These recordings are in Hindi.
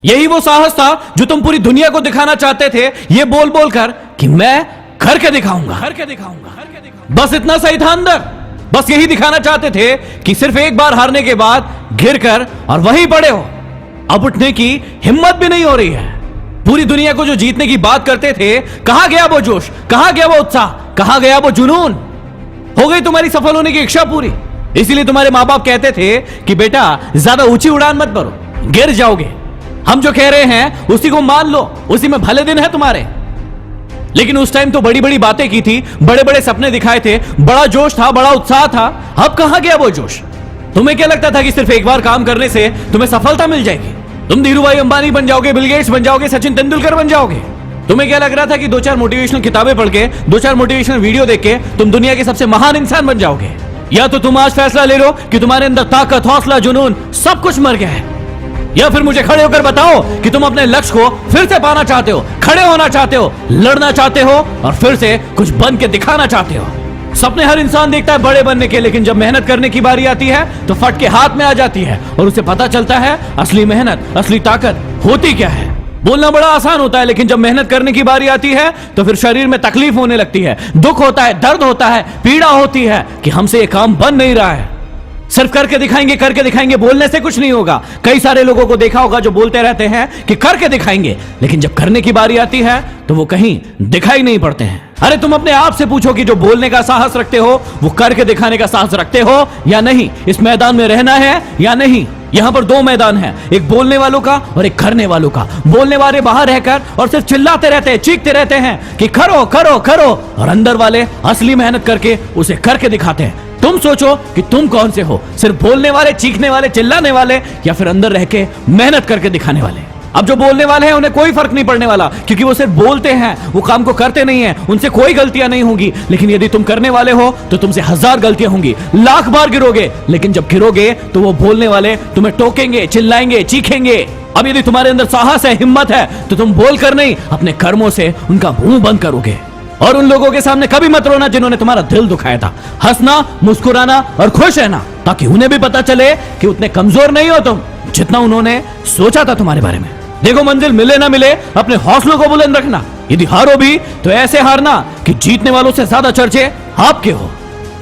यही वो साहस था जो तुम पूरी दुनिया को दिखाना चाहते थे, ये बोल बोल कर कि मैं करके दिखाऊंगा। बस इतना सही था अंदर। बस यही दिखाना चाहते थे कि सिर्फ एक बार हारने के बाद गिरकर और वहीं पड़े हो। अब उठने की हिम्मत भी नहीं हो रही है। पूरी दुनिया को जो जीतने की बात करते थे, कहां गया वो जोश, कहां गया वो उत्साह, कहां गया वो जुनून। हो गई तुम्हारी सफल होने की इच्छा पूरी। इसीलिए तुम्हारे मां बाप कहते थे कि बेटा ज्यादा ऊंची उड़ान मत भरो, गिर जाओगे। हम जो कह रहे हैं उसी को मान लो, उसी में भले दिन है तुम्हारे। लेकिन उस टाइम तो बड़ी बड़ी बातें की थी, बड़े बड़े सपने दिखाए थे, बड़ा जोश था, बड़ा उत्साह था। अब कहां गया वो जोश? तुम्हें क्या लगता था कि सिर्फ एक बार काम करने से तुम्हें सफलता मिल जाएगी? तुम धीरूभाई अंबानी बन जाओगे, बिल गेट्स बन जाओगे, सचिन तेंदुलकर बन जाओगे? तुम्हें क्या लग रहा था कि दो चार मोटिवेशनल किताबें पढ़ के, दो चार मोटिवेशनल वीडियो देख के तुम दुनिया के सबसे महान इंसान बन जाओगे? या तो तुम आज फैसला ले लो कि तुम्हारे अंदर ताकत, हौसला, जुनून सब कुछ मर गया है, या फिर मुझे खड़े होकर बताओ कि तुम अपने लक्ष्य को फिर से पाना चाहते हो, खड़े होना चाहते हो, लड़ना चाहते हो और फिर से कुछ बन के दिखाना चाहते हो। सपने हर इंसान देखता है बड़े बनने के, लेकिन जब मेहनत करने की बारी आती है तो फट के हाथ में आ जाती है और उसे पता चलता है असली मेहनत, असली ताकत होती क्या है। बोलना बड़ा आसान होता है, लेकिन जब मेहनत करने की बारी आती है तो फिर शरीर में तकलीफ होने लगती है, दुख होता है, दर्द होता है, पीड़ा होती है कि हमसे ये काम बन नहीं रहा है। सिर्फ करके दिखाएंगे बोलने से कुछ नहीं होगा। कई सारे लोगों को देखा होगा जो बोलते रहते हैं कि करके दिखाएंगे, लेकिन जब करने की बारी आती है तो वो कहीं दिखाई नहीं पड़ते हैं। अरे तुम अपने आप से पूछो कि जो बोलने का साहस रखते हो वो करके दिखाने का साहस रखते हो या नहीं? इस मैदान में रहना है या नहीं? यहां पर दो मैदान है, एक बोलने वालों का और एक करने वालों का। बोलने वाले बाहर रहकर और सिर्फ चिल्लाते रहते हैं, चीखते रहते हैं कि करो करो करो, और अंदर वाले असली मेहनत करके उसे करके दिखाते हैं। तुम सोचो कि तुम कौन से हो, सिर्फ बोलने वाले, चीखने वाले, चिल्लाने वाले, या फिर अंदर रह के मेहनत करके दिखाने वाले? अब जो बोलने वाले हैं उन्हें कोई फर्क नहीं पड़ने वाला, क्योंकि वो सिर्फ बोलते हैं, वो काम को करते नहीं हैं, उनसे कोई गलतियां नहीं होंगी। लेकिन यदि तुम करने वाले हो तो तुमसे 1000 गलतियां होंगी, लाख बार गिरोगे, लेकिन जब गिरोगे तो वो बोलने वाले तुम्हें टोकेंगे, चिल्लाएंगे, चीखेंगे। अब यदि तुम्हारे अंदर साहस है, हिम्मत है, तो तुम बोलकर नहीं, अपने कर्मों से उनका मुंह बंद करोगे। और उन लोगों के सामने कभी मत रोना जिन्होंने तुम्हारा दिल दुखाया था। हंसना, मुस्कुराना और खुश रहना, ताकि उन्हें भी पता चले कि उतने कमजोर नहीं हो तुम जितना उन्होंने सोचा था तुम्हारे बारे में। देखो, मंजिल मिले ना मिले, अपने हौसलों को बुलंद रखना। यदि हारो भी तो ऐसे हारना कि जीतने वालों से ज्यादा चर्चे आपके हो।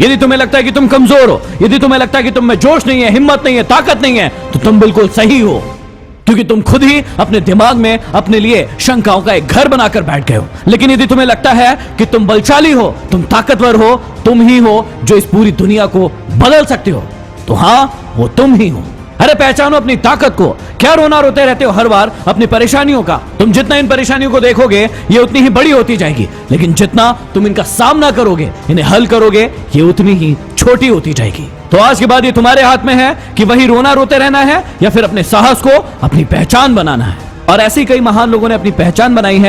यदि तुम्हें लगता है कि तुम कमजोर हो, यदि तुम्हें लगता है कि तुम में जोश नहीं है, हिम्मत नहीं है, ताकत नहीं है, तो तुम बिल्कुल सही हो, क्योंकि तुम खुद ही अपने दिमाग में अपने लिए शंकाओं का एक घर बनाकर बैठ गए हो। लेकिन यदि तुम्हें लगता है कि तुम बलशाली हो, तुम ताकतवर हो, तुम ही हो जो इस पूरी दुनिया को बदल सकते हो, तो हां, वो तुम ही हो। अरे पहचानो अपनी ताकत को। क्या रोना रोते रहते हो हर बार अपनी परेशानियों का? तुम जितना इन परेशानियों को देखोगे ये उतनी ही बड़ी होती जाएगी, लेकिन जितना तुम इनका सामना करोगे, इन्हें हल करोगे, ये उतनी ही छोटी होती जाएगी। तो आज के बाद ये तुम्हारे हाथ में है कि वही रोना रोते रहना है या फिर अपने साहस को अपनी पहचान बनाना है। और ऐसे कई महान लोगों ने अपनी पहचान बनाई है।